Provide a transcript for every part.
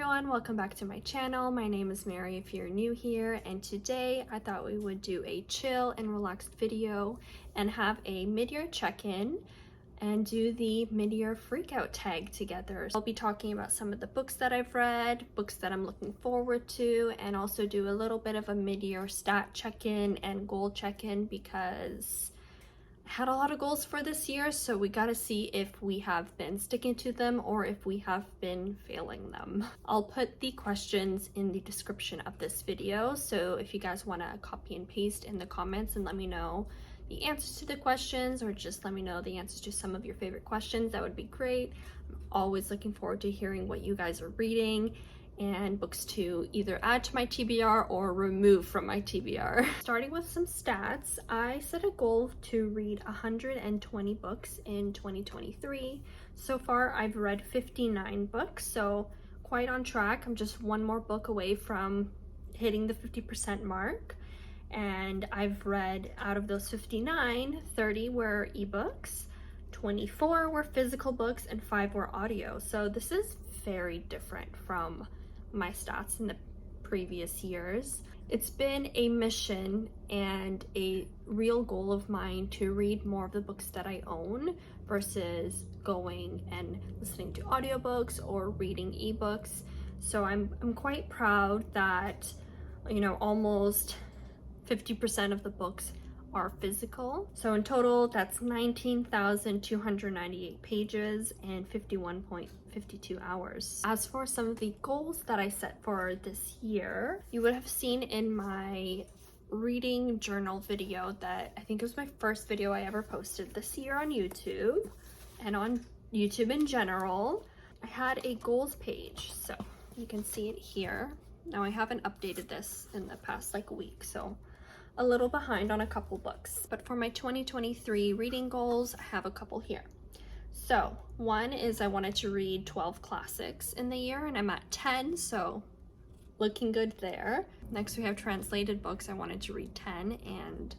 everyone, welcome back to my channel. My name is Mary if you're new here, and today I thought we would do a chill and relaxed video and have a mid-year check-in and do the mid-year freakout tag together. I'll be talking about some of the books that I've read, books that I'm looking forward to, and also do a little bit of a mid-year stat check-in and goal check-in because I had a lot of goals for this year, so we gotta see if we have been sticking to them or if we have been failing them. I'll put the questions in the description of this video, so if you guys want to copy and paste in the comments and let me know the answers to the questions, or just let me know the answers to some of your favorite questions, that would be great. I'm always looking forward to hearing what you guys are reading and books to either add to my TBR or remove from my TBR. Starting with some stats, I set a goal to read 120 books in 2023. So far, I've read 59 books, so quite on track. I'm just one more book away from hitting the 50% mark. And I've read, out of those 59, 30 were ebooks, 24 were physical books, and 5 were audio. So this is very different from my stats in the previous years. It's been a mission and a real goal of mine to read more of the books that I own versus going and listening to audiobooks or reading ebooks. So I'm quite proud that, you know, almost 50% of the books are physical. So in total, that's 19,298 pages and 51.52 hours. As for some of the goals that I set for this year, you would have seen in my reading journal video that I think it was my first video I ever posted this year on YouTube and on YouTube in general. I had a goals page, so you can see it here. Now I haven't updated this in the past week, so a little behind on a couple books. But for my 2023 reading goals, I have a couple here. So one is I wanted to read 12 classics in the year, and I'm at 10, so looking good there. Next we have translated books. I wanted to read 10, and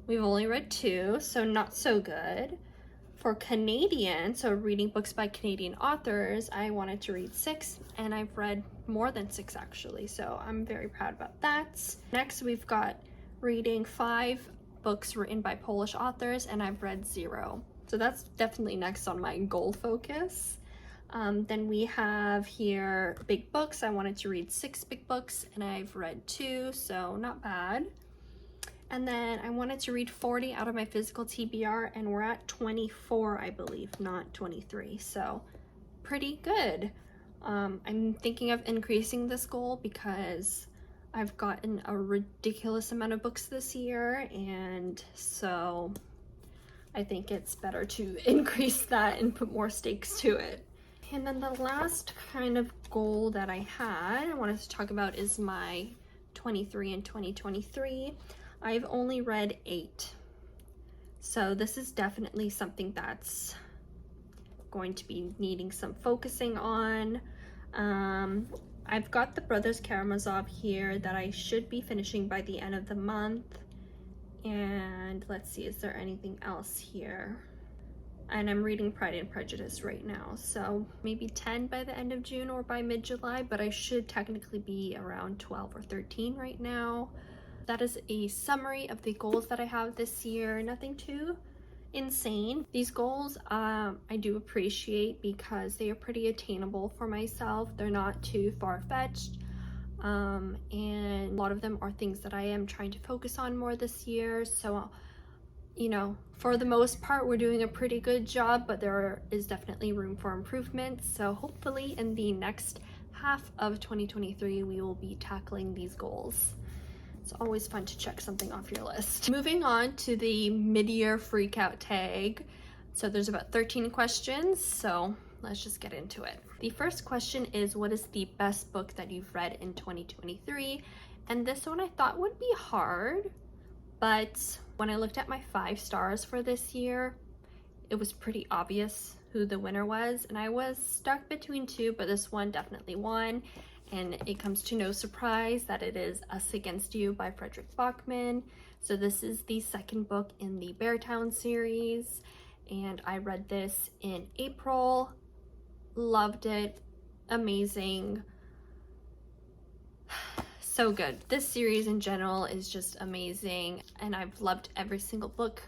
we've only read 2, so not so good. For Canadian, so reading books by Canadian authors, I wanted to read 6, and I've read more than 6 actually, so I'm very proud about that. Next we've got reading 5 books written by Polish authors, and I've read 0. So that's definitely next on my goal focus. Then we have here big books. I wanted to read 6 big books, and I've read 2, so not bad. And then I wanted to read 40 out of my physical TBR, and we're at 24, I believe, not 23. So pretty good. I'm thinking of increasing this goal because I've gotten a ridiculous amount of books this year, and so I think it's better to increase that and put more stakes to it. And then the last kind of goal that I wanted to talk about is my 23 and 2023. I've only read 8. So this is definitely something that's going to be needing some focusing on. I've got the Brothers Karamazov here that I should be finishing by the end of the month. And let's see, is there anything else here? And I'm reading Pride and Prejudice right now, so maybe 10 by the end of June or by mid-July, but I should technically be around 12 or 13 right now. That is a summary of the goals that I have this year. Nothing too insane. These goals I do appreciate because they are pretty attainable for myself. They're not too far-fetched, and a lot of them are things that I am trying to focus on more this year. So, you know, for the most part, we're doing a pretty good job, but there is definitely room for improvement. So hopefully in the next half of 2023, we will be tackling these goals. It's always fun to check something off your list. Moving on to the mid-year freakout tag. So there's about 13 questions, so let's just get into it. The first question is, what is the best book that you've read in 2023? And this one I thought would be hard, but when I looked at my 5 stars for this year, it was pretty obvious who the winner was, and I was stuck between 2, but this one definitely won. And it comes to no surprise that it is Us Against You by Frederick Bachman. So this is the second book in the Beartown series, and I read this in April. Loved it. Amazing. so good. This series in general is just amazing, and I've loved every single book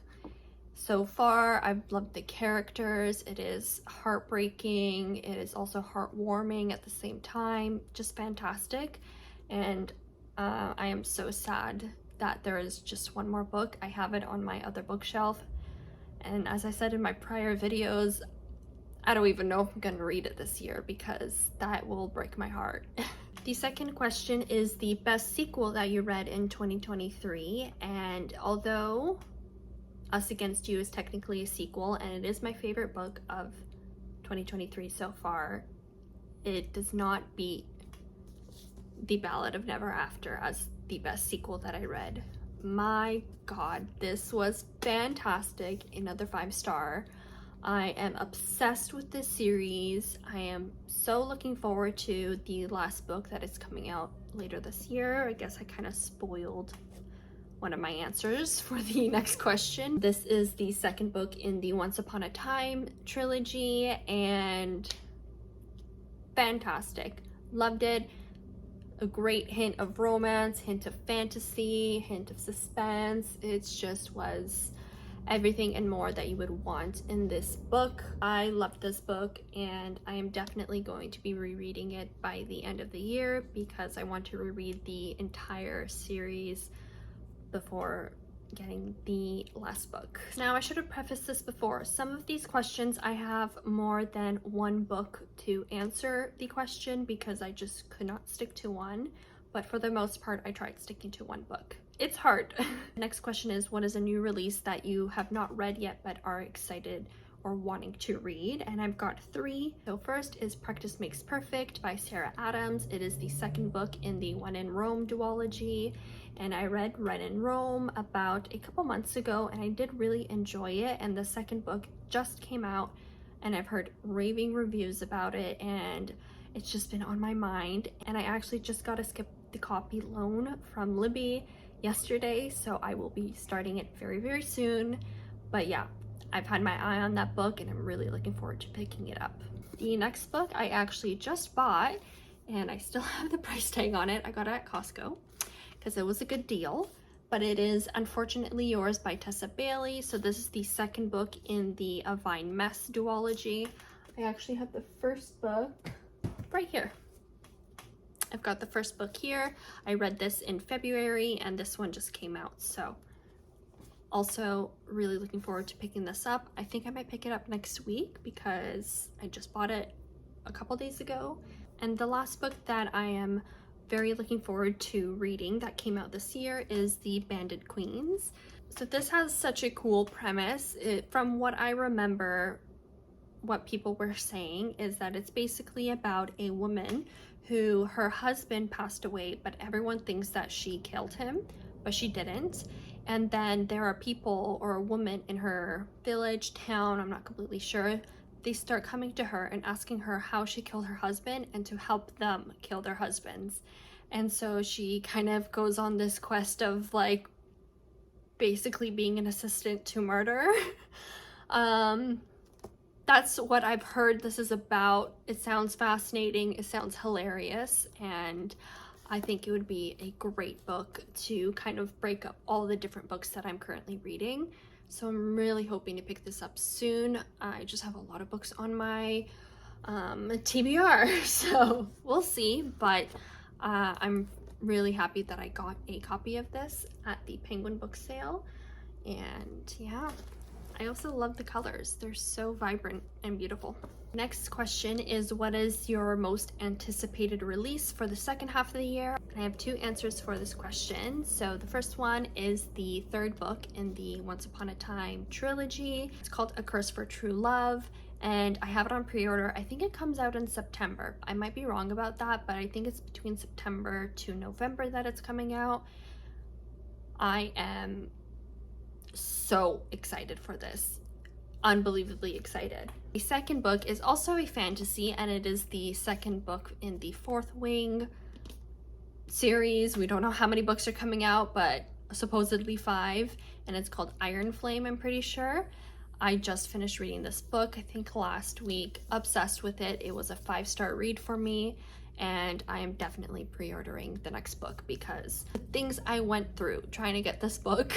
so far. I've loved the characters. It is heartbreaking. It is also heartwarming at the same time. Just fantastic. And I am so sad that there is just one more book. I have it on my other bookshelf. And as I said in my prior videos, I don't even know if I'm gonna read it this year because that will break my heart. The second question is the best sequel that you read in 2023. And although Us Against You is technically a sequel and it is my favorite book of 2023 so far, it does not beat The Ballad of Never After as the best sequel that I read. My God, this was fantastic. Another 5-star. I am obsessed with this series. I am so looking forward to the last book that is coming out later this year. I guess I kind of spoiled one of my answers for the next question. This is the second book in the Once Upon a Time trilogy, and fantastic. Loved it. A great hint of romance, hint of fantasy, hint of suspense. It just was everything and more that you would want in this book. I loved this book, and I am definitely going to be rereading it by the end of the year because I want to reread the entire series before getting the last book. Now, I should have prefaced this before. Some of these questions I have more than one book to answer the question because I just could not stick to one, but for the most part I tried sticking to one book. It's hard. Next question is, what is a new release that you have not read yet but are excited or wanting to read? And I've got 3. So first is Practice Makes Perfect by Sarah Adams. It is the second book in the When in Rome duology, and I read When in Rome about a couple months ago and I did really enjoy it, and the second book just came out and I've heard raving reviews about it and it's just been on my mind, and I actually just got a skip the copy loan from Libby yesterday, so I will be starting it very, very soon. But yeah, I've had my eye on that book and I'm really looking forward to picking it up. The next book I actually just bought and I still have the price tag on it. I got it at Costco because it was a good deal, but it is Unfortunately Yours by Tessa Bailey. So this is the second book in the A Vine Mess duology. I actually have the first book right here. I've got the first book here. I read this in February and this one just came out, so also really looking forward to picking this up. I think I might pick it up next week because I just bought it a couple days ago. And the last book that I am very looking forward to reading that came out this year is The Banded Queens. So this has such a cool premise. From what I remember, what people were saying is that it's basically about a woman who her husband passed away, but everyone thinks that she killed him, but she didn't. And then there are people or a woman in her village, town, I'm not completely sure, they start coming to her and asking her how she killed her husband and to help them kill their husbands. And so she kind of goes on this quest of like basically being an assistant to murder. That's what I've heard this is about. It sounds fascinating, it sounds hilarious, and I think it would be a great book to kind of break up all the different books that I'm currently reading. So I'm really hoping to pick this up soon. I just have a lot of books on my TBR, so we'll see, but I'm really happy that I got a copy of this at the Penguin book sale, and yeah. I also love the colors. They're so vibrant and beautiful. Next question is, what is your most anticipated release for the second half of the year? And I have 2 answers for this question. So the first one is the third book in the Once Upon a Time trilogy. It's called A Curse for True Love, and I have it on pre-order. I think it comes out in September. I might be wrong about that, but I think it's between September to November that it's coming out. I am so excited for this. Unbelievably excited. The second book is also a fantasy, and it is the second book in the Fourth Wing series. We don't know how many books are coming out, but supposedly 5, and it's called Iron Flame, I'm pretty sure. I just finished reading this book, I think last week. Obsessed with it. It was a 5-star read for me, and I am definitely pre-ordering the next book because the things I went through trying to get this book,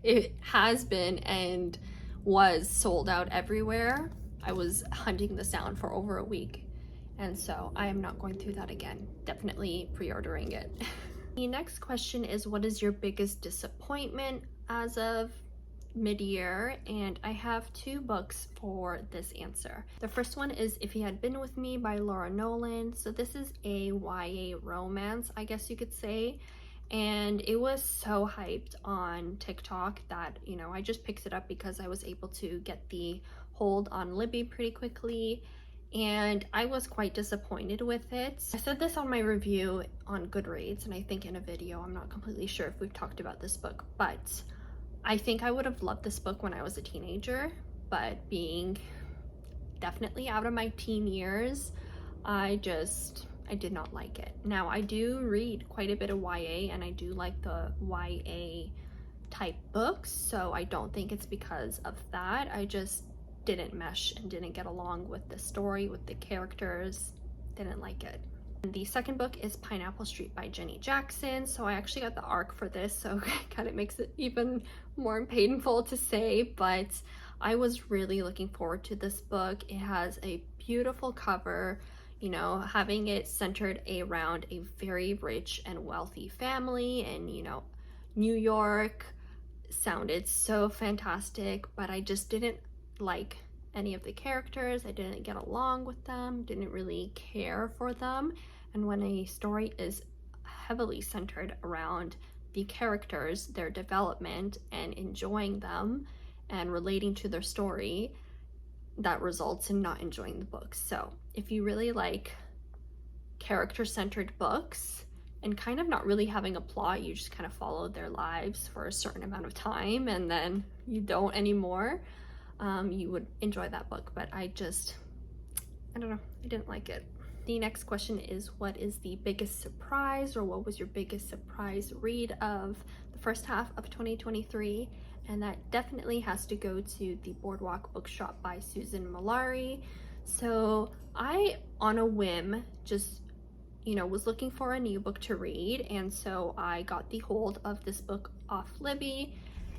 it has been and was sold out everywhere. I was hunting this down for over a week, and so I am not going through that again. Definitely pre-ordering it. The next question is, what is your biggest disappointment as of mid-year? And I have 2 books for this answer. The first one is If He Had Been With Me by Laura Nolan. So this is a YA romance, I guess you could say, and it was so hyped on TikTok that, you know, I just picked it up because I was able to get the hold on Libby pretty quickly, and I was quite disappointed with it. I said this on my review on Goodreads, and I think in a video. I'm not completely sure if we've talked about this book, but I think I would have loved this book when I was a teenager, but being definitely out of my teen years, I did not like it. Now, I do read quite a bit of YA, and I do like the YA type books, so I don't think it's because of that. I just didn't mesh and didn't get along with the story, with the characters, didn't like it. The second book is Pineapple Street by Jenny Jackson. So I actually got the ARC for this, so it kind of makes it even more painful to say, but I was really looking forward to this book. It has a beautiful cover, you know, having it centered around a very rich and wealthy family, and, you know, New York sounded so fantastic, but I just didn't like any of the characters. I didn't get along with them, didn't really care for them. And when a story is heavily centered around the characters, their development, and enjoying them and relating to their story, that results in not enjoying the book. So if you really like character-centered books and kind of not really having a plot, you just kind of follow their lives for a certain amount of time and then you don't anymore, you would enjoy that book. But I don't know, I didn't like it. The next question is, what is the biggest surprise, or what was your biggest surprise read of the first half of 2023? And that definitely has to go to The Boardwalk Bookshop by Susan Malari. So I, on a whim, just, you know, was looking for a new book to read, and so I got the hold of this book off Libby,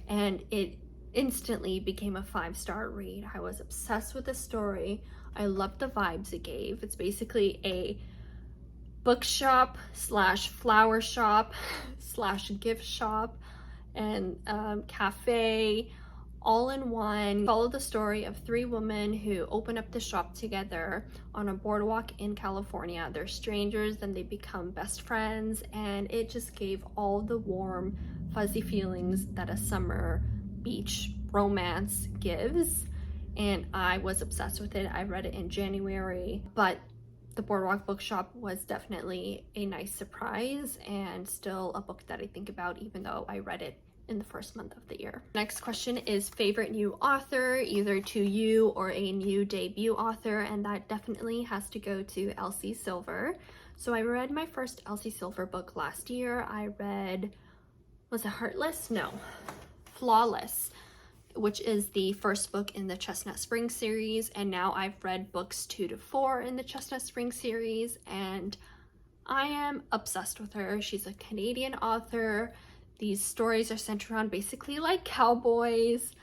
and it instantly became a 5-star read. I was obsessed with the story. I loved the vibes it gave. It's basically a bookshop slash flower shop slash gift shop and cafe all in one. Follow the story of 3 women who open up the shop together on a boardwalk in California. They're strangers, then they become best friends, and it just gave all the warm, fuzzy feelings that a summer beach romance gives, and I was obsessed with it. I read it in January, but The Boardwalk Bookshop was definitely a nice surprise and still a book that I think about even though I read it in the first month of the year. Next question is favorite new author, either to you or a new debut author, and that definitely has to go to Elsie Silver. So I read my first Elsie Silver book last year. I read, was it Heartless? No, Flawless, which is the first book in the Chestnut Spring series, and now I've read books 2 to 4 in the Chestnut Spring series, and I am obsessed with her. She's a Canadian author. These stories are centered around basically like cowboys.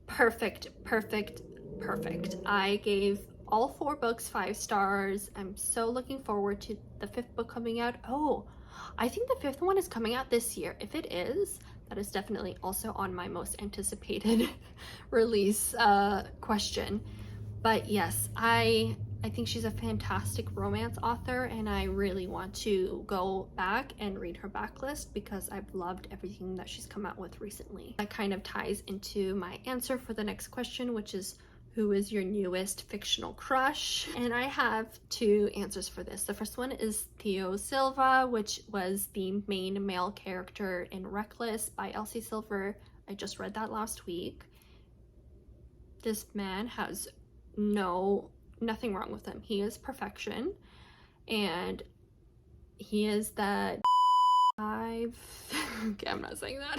Perfect, perfect, perfect. I gave all 4 books 5 stars. I'm so looking forward to the 5th book coming out. Oh, I think the 5th one is coming out this year. If it is, that is definitely also on my most anticipated release question. But yes, I think she's a fantastic romance author, and I really want to go back and read her backlist because I've loved everything that she's come out with recently. That kind of ties into my answer for the next question, which is, who is your newest fictional crush? And I have 2 answers for this. The first one is Theo Silva, which was the main male character in Reckless by Elsie Silver. I just read that last week. This man has nothing wrong with him. He is perfection, and he is that okay, I'm not saying that.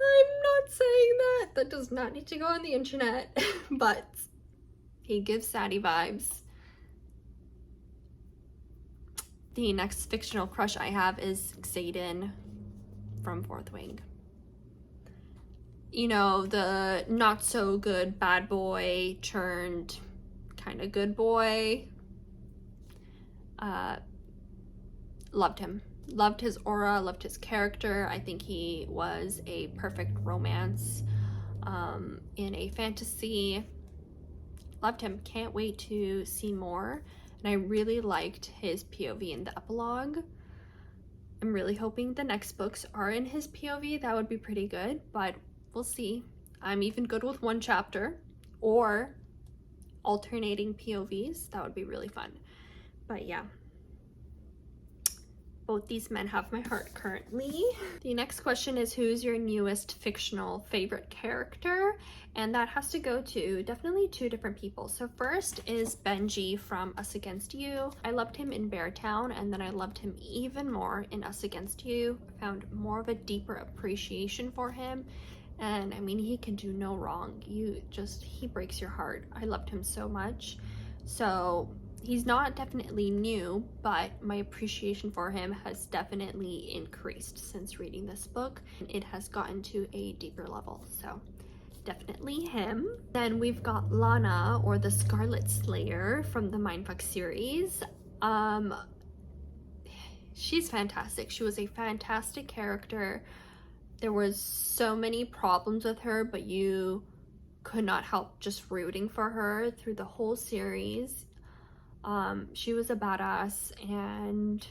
I'm not saying that. That does not need to go on the internet. But he gives Sadie vibes. The next fictional crush I have is Xaden from Fourth Wing. You know, the not so good bad boy turned kind of good boy. Loved him. Loved his aura, loved his character. I think he was a perfect romance in a fantasy. Loved him. Can't wait to see more. And I really liked his POV in the epilogue. I'm really hoping the next books are in his POV. That would be pretty good, but we'll see. I'm even good with one chapter or alternating POVs. That would be really fun. But yeah, both these men have my heart currently. The next question is, who's your newest fictional favorite character? And that has to go to definitely two different people. So first is Benji from Us Against You. I loved him in Beartown, and then I loved him even more in Us Against You. I found more of a deeper appreciation for him. And I mean, he can do no wrong. He breaks your heart. I loved him so much. So he's not definitely new, but my appreciation for him has definitely increased since reading this book. It has gotten to a deeper level, so definitely him. Then we've got Lana, or the Scarlet Slayer from the Mindfuck series. She's fantastic. She was a fantastic character. There was so many problems with her, but you could not help just rooting for her through the whole series. She was a badass, and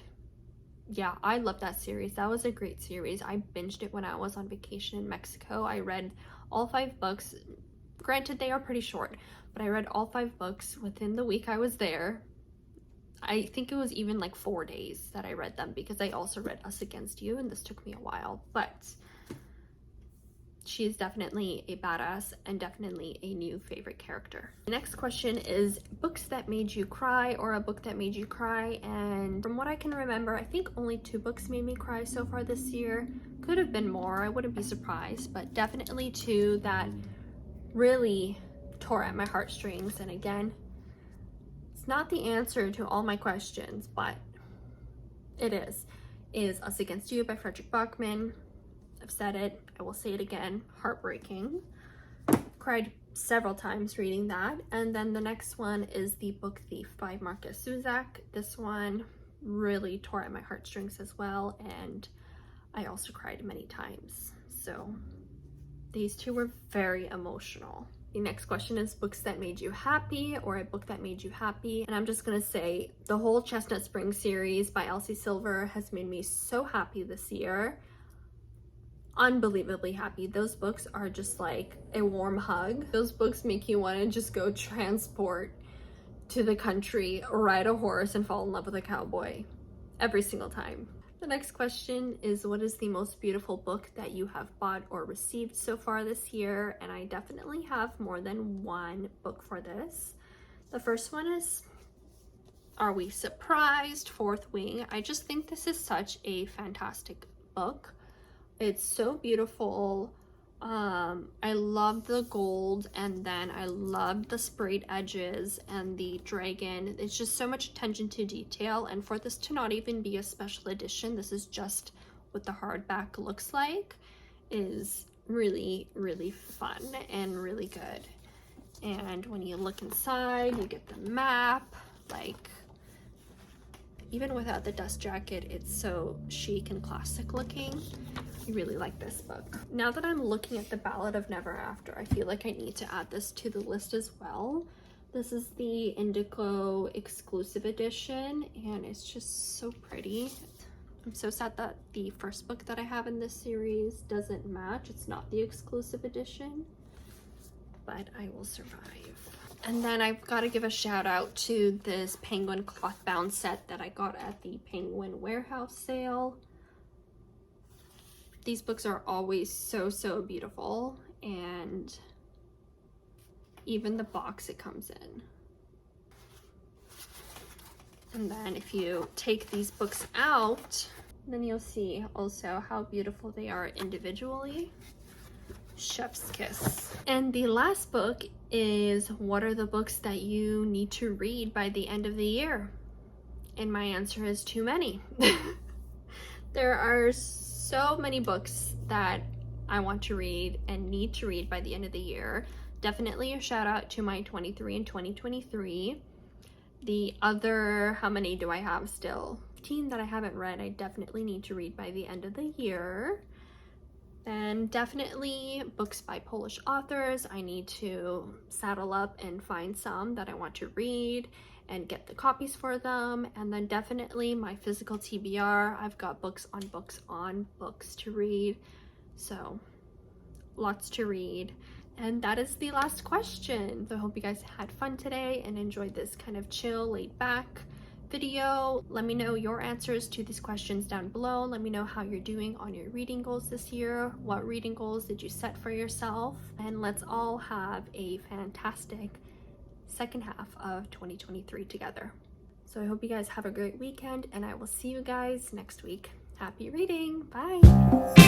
yeah, I love that series. That was a great series. I binged it when I was on vacation in Mexico. I read all 5 books. Granted, they are pretty short, but I read all 5 books within the week I was there. I think it was even like 4 days that I read them, because I also read Us Against You, and this took me a while, but she is definitely a badass and definitely a new favorite character. The next question is books that made you cry, or a book that made you cry. And from what I can remember, I think only 2 books made me cry so far this year. Could have been more, I wouldn't be surprised, but definitely 2 that really tore at my heartstrings. And again, it's not the answer to all my questions, but it is Us Against You by Frederick Bachman. I've said it, I will say it again, heartbreaking. Cried several times reading that. And then the next one is The Book Thief by Marcus Zuzak. This one really tore at my heartstrings as well, and I also cried many times. So these 2 were very emotional. The next question is books that made you happy, or a book that made you happy. And I'm just gonna say the whole Chestnut Spring series by Elsie Silver has made me so happy this year. Unbelievably happy. Those books are just like a warm hug. Those books make you want to just go transport to the country, ride a horse, and fall in love with a cowboy every single time. The next question is, what is the most beautiful book that you have bought or received so far this year? And I definitely have more than one book for this. The first one is Are We Surprised? Fourth Wing. I just think this is such a fantastic book. It's so beautiful. I love the gold, and then I love the sprayed edges and the dragon. It's just so much attention to detail, and for this to not even be a special edition, this is just what the hardback looks like, is really, really fun and really good. And when you look inside, you get the map. Like, even without the dust jacket, it's so chic and classic looking. I really like this book. Now that I'm looking at the Ballad of Never After, I feel like I need to add this to the list as well. This is the Indigo exclusive edition, and it's just so pretty. I'm so sad that the first book that I have in this series doesn't match. It's not the exclusive edition, but I will survive. And then I've got to give a shout out to this Penguin cloth bound set that I got at the Penguin warehouse sale. These books are always so beautiful, and even the box it comes in. And then if you take these books out, then you'll see also how beautiful they are individually. Chef's kiss. And the last book is, what are the books that you need to read by the end of the year? And my answer is too many. There are so many books that I want to read and need to read by the end of the year. Definitely a shout out to my 23 and 2023. The other, how many do I have still? 15 that I haven't read, I definitely need to read by the end of the year. And definitely books by Polish authors. I need to saddle up and find some that I want to read and get the copies for them. And then definitely my physical TBR. I've got books on books on books to read. So lots to read. And that is the last question. So I hope you guys had fun today and enjoyed this kind of chill, laid back video. Let me know your answers to these questions down below. Let me know how you're doing on your reading goals this year. What reading goals did you set for yourself? And let's all have a fantastic second half of 2023 together. So I hope you guys have a great weekend, and I will see you guys next week. Happy reading. Bye.